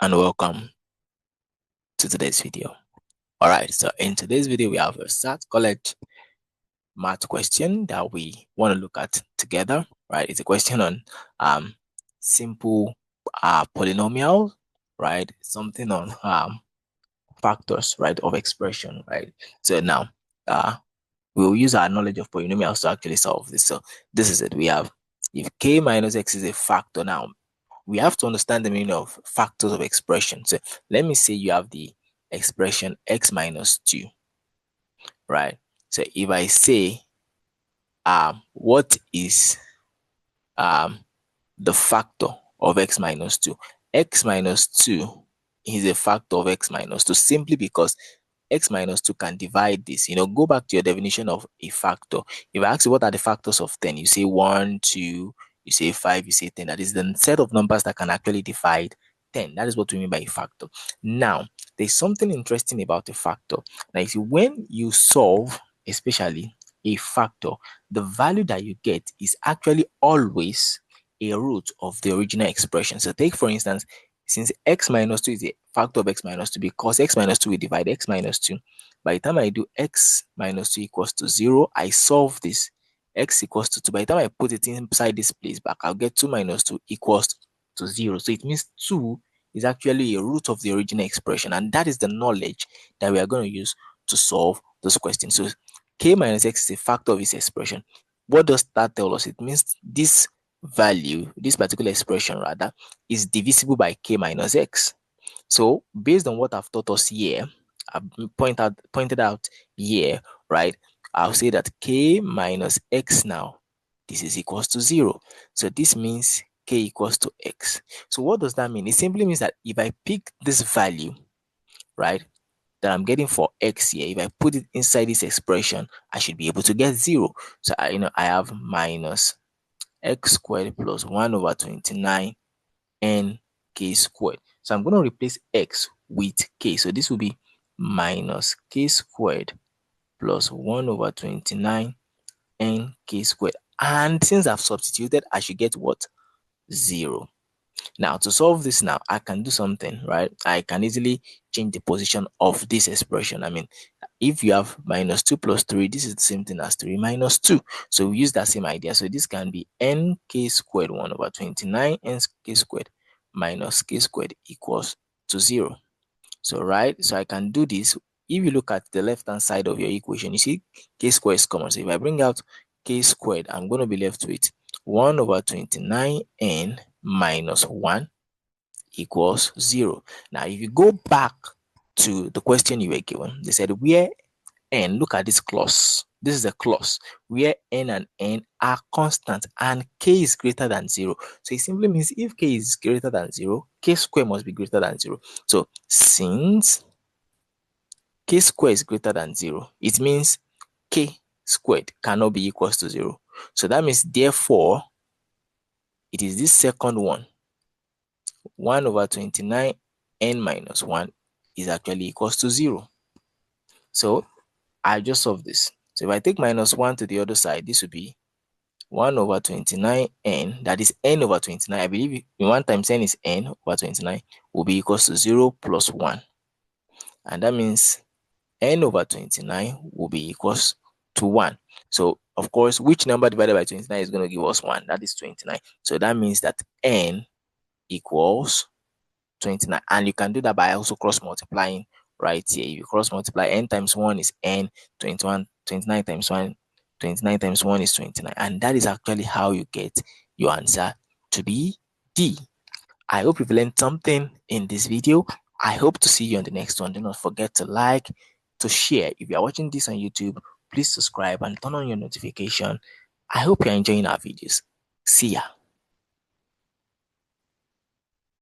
and welcome to today's video. All right, so in today's video we have a start college math question that we want to look at together. Right, it's a question on simple polynomial, right? Something on factors, right, of expression, right? So now we'll use our knowledge of polynomials to actually solve this. So this is it. We have, if k minus x is a factor, now we have to understand the meaning of factors of expression. So let me say you have the expression x minus 2, right? So if I say what is the factor of x minus 2? X minus 2 is a factor of x minus 2 simply because x minus 2 can divide this. Go back to your definition of a factor. If I ask you what are the factors of 10, you say 1, 2, you say 5, you say 10. That is the set of numbers that can actually divide 10. That is what we mean by a factor. Now, there's something interesting about a factor. Now, you see, when you solve, especially a factor, the value that you get is actually always a root of the original expression. So take, for instance, since x minus 2 is a factor of x minus 2, because x minus 2 will divide x minus 2. By the time I do x minus 2 equals to 0, I solve this. X equals to 2. By the time I put it inside this place back, I'll get 2 minus 2 equals to 0. So it means 2 is actually a root of the original expression. And that is the knowledge that we are going to use to solve this question. So k minus x is a factor of this expression. What does that tell us? It means this value, this particular expression rather, is divisible by k minus x. So based on what I've taught us here, I've pointed out here, right? I'll say that k minus x now, this is equals to 0. So this means k equals to x. So what does that mean? It simply means that if I pick this value, right, that I'm getting for x here, if I put it inside this expression, I should be able to get 0. So I have minus x squared plus 1 over 29 n k squared. So I'm going to replace x with k. So this will be minus k squared plus 1 over 29 n k squared. And since I've substituted, I should get what? 0. Now, to solve this now, I can do something, right? I can easily change the position of this expression. I mean, if you have minus 2 plus 3, this is the same thing as 3 minus 2. So we use that same idea. So this can be nk squared 1 over 29 nk squared minus k squared equals to 0. So, right, so I can do this. If you look at the left-hand side of your equation, you see k squared is common. So if I bring out k squared, I'm going to be left with 1 over 29n minus 1 equals 0. Now, if you go back to the question you were given, they said where n, look at this clause. This is a clause where n and n are constant and k is greater than 0. So it simply means if k is greater than 0, k squared must be greater than 0. So since k squared is greater than 0, it means k squared cannot be equals to 0. So that means therefore it is this second one, 1 over 29 n minus 1 is actually equals to 0. So I just solve this. So if I take minus 1 to the other side, this would be 1 over 29n, that is n over 29. I believe 1 times n is n over 29 will be equals to 0 plus 1. And that means n over 29 will be equals to 1. So, of course, which number divided by 29 is going to give us 1? That is 29. So that means that n equals 29. And you can do that by also cross multiplying right here. If you cross multiply, n times 1 is n, 29 times 1, 29 times 1 is 29. And that is actually how you get your answer to be D. I hope you've learned something in this video. I hope to see you on the next one. Do not forget to like, to share. If you are watching this on YouTube, please subscribe and turn on your notification. I hope you're enjoying our videos. See ya.